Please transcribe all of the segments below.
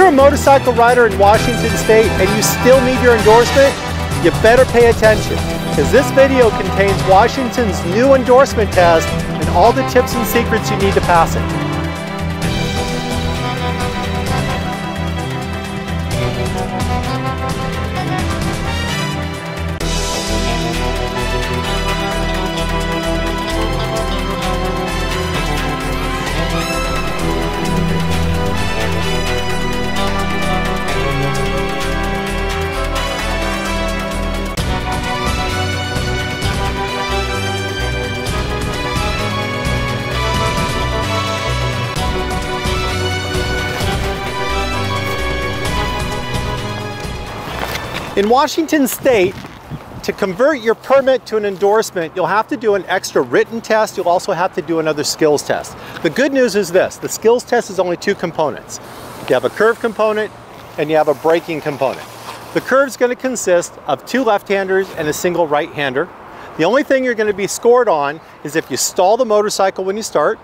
you're a motorcycle rider in Washington State and you still need your endorsement, you better pay attention, because this video contains Washington's new endorsement test and all the tips and secrets you need to pass it. In Washington State, to convert your permit to an endorsement, you'll have to do an extra written test. You'll also have to do another skills test. The good news is this: the skills test is only two components. You have a curve component and you have a braking component. The curve is going to consist of two left-handers and a single right-hander. The only thing you're going to be scored on is if you stall the motorcycle when you start,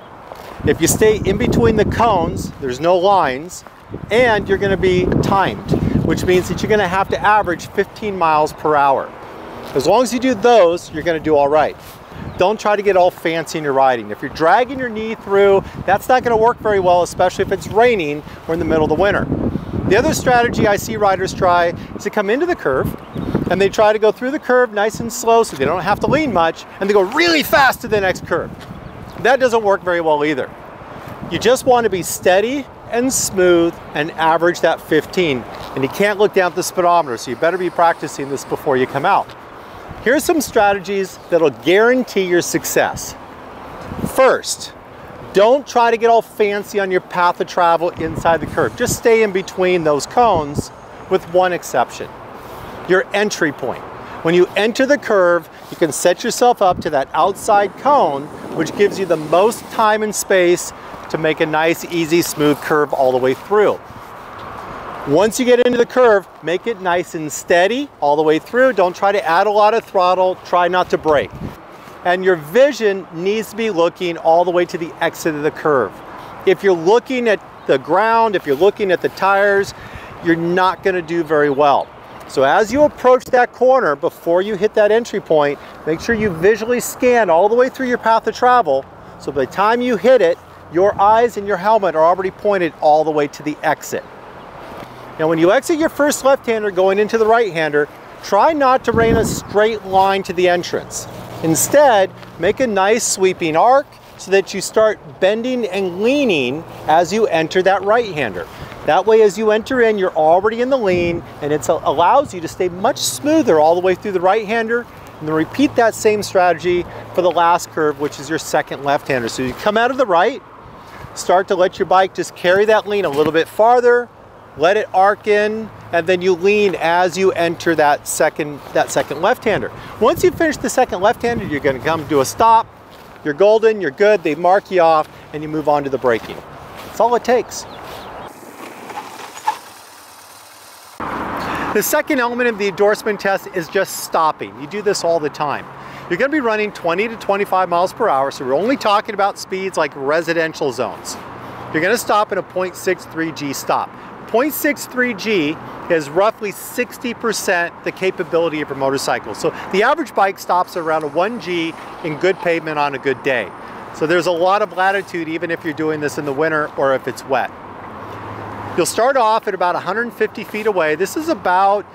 if you stay in between the cones, there's no lines, and you're going to be timed, which means that you're going to have to average 15 miles per hour. As long as you do those, you're going to do all right. Don't try to get all fancy in your riding. If you're dragging your knee through, that's not going to work very well, especially if it's raining or in the middle of the winter. The other strategy I see riders try is to come into the curve, and they try to go through the curve nice and slow so they don't have to lean much, and they go really fast to the next curve. That doesn't work very well either. You just want to be steady and smooth and average that 15. And you can't look down at the speedometer, so you better be practicing this before you come out. Here's some strategies that'll guarantee your success. First, don't try to get all fancy on your path of travel inside the curve. Just stay in between those cones, with one exception: your entry point. When you enter the curve, you can set yourself up to that outside cone, which gives you the most time and space to make a nice, easy, smooth curve all the way through. Once you get into the curve, make it nice and steady all the way through. Don't try to add a lot of throttle. Try not to brake. And your vision needs to be looking all the way to the exit of the curve. If you're looking at the ground, if you're looking at the tires, you're not going to do very well. So as you approach that corner, before you hit that entry point, make sure you visually scan all the way through your path of travel, so by the time you hit it, your eyes and your helmet are already pointed all the way to the exit. Now when you exit your first left-hander going into the right-hander, try not to rain a straight line to the entrance. Instead, make a nice sweeping arc so that you start bending and leaning as you enter that right-hander. That way, as you enter in, you're already in the lean, and it allows you to stay much smoother all the way through the right-hander. And then repeat that same strategy for the last curve, which is your second left-hander. So you come out of the right, start to let your bike just carry that lean a little bit farther, let it arc in, and then you lean as you enter that second left-hander. Once you finish the second left-hander, you're going to come to a stop. You're golden, you're good, they mark you off, and you move on to the braking. That's all it takes. The second element of the endorsement test is just stopping. You do this all the time. You're going to be running 20 to 25 miles per hour, so we're only talking about speeds like residential zones. You're going to stop at a 0.63 G stop. 0.63 G is roughly 60% the capability of your motorcycle. So the average bike stops around a 1 G in good pavement on a good day. So there's a lot of latitude even if you're doing this in the winter or if it's wet. You'll start off at about 150 feet away. This is about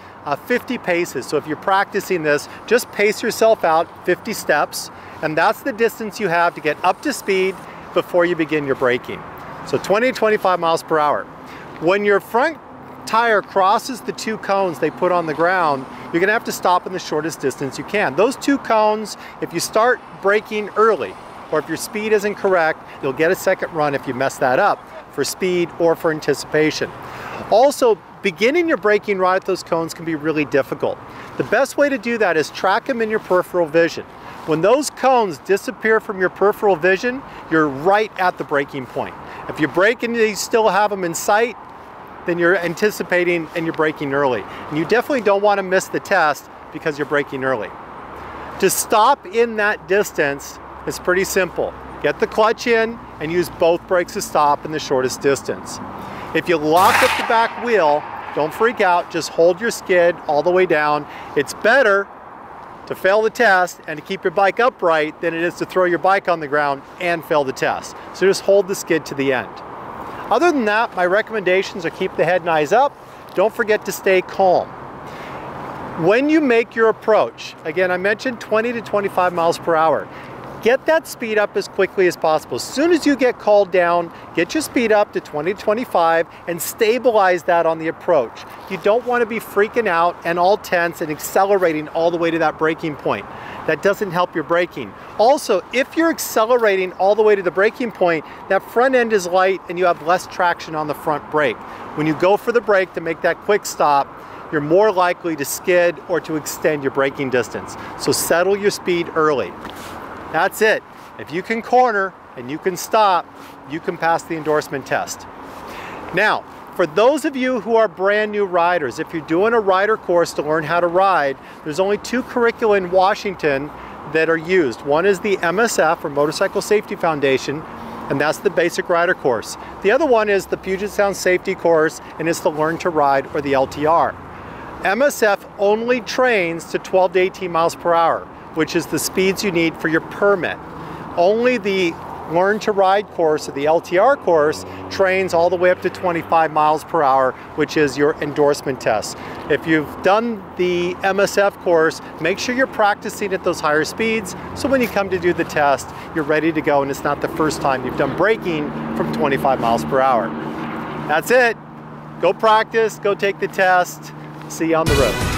50 paces. So if you're practicing this, just pace yourself out 50 steps, and that's the distance you have to get up to speed before you begin your braking. So 20 to 25 miles per hour. When your front tire crosses the two cones they put on the ground, you're gonna have to stop in the shortest distance you can. Those two cones, if you start braking early, or if your speed isn't correct, you'll get a second run if you mess that up for speed or for anticipation. Also, beginning your braking right at those cones can be really difficult. The best way to do that is track them in your peripheral vision. When those cones disappear from your peripheral vision, you're right at the braking point. If you brake and you still have them in sight, then you're anticipating and you're braking early. And you definitely don't want to miss the test because you're braking early. To stop in that distance is pretty simple. Get the clutch in and use both brakes to stop in the shortest distance. If you lock up the back wheel, don't freak out, just hold your skid all the way down. It's better to fail the test and to keep your bike upright than it is to throw your bike on the ground and fail the test. So just hold the skid to the end. Other than that, my recommendations are keep the head and eyes up. Don't forget to stay calm. When you make your approach, again, I mentioned 20 to 25 miles per hour. Get that speed up as quickly as possible. As soon as you get called down, get your speed up to 20 to 25 and stabilize that on the approach. You don't want to be freaking out and all tense and accelerating all the way to that braking point. That doesn't help your braking. Also, if you're accelerating all the way to the braking point, that front end is light and you have less traction on the front brake. When you go for the brake to make that quick stop, you're more likely to skid or to extend your braking distance. So settle your speed early. That's it. If you can corner and you can stop, you can pass the endorsement test. Now, for those of you who are brand new riders, if you're doing a rider course to learn how to ride, there's only two curricula in Washington that are used. One is the MSF, or Motorcycle Safety Foundation, and that's the basic rider course. The other one is the Puget Sound Safety course, and it's the Learn to Ride, or the LTR. MSF only trains to 12 to 18 miles per hour, which is the speeds you need for your permit. Only the Learn to Ride course, or the LTR course, trains all the way up to 25 miles per hour, which is your endorsement test. If you've done the MSF course, make sure you're practicing at those higher speeds, so when you come to do the test, you're ready to go and it's not the first time you've done braking from 25 miles per hour. That's it. Go practice, go take the test. See you on the road.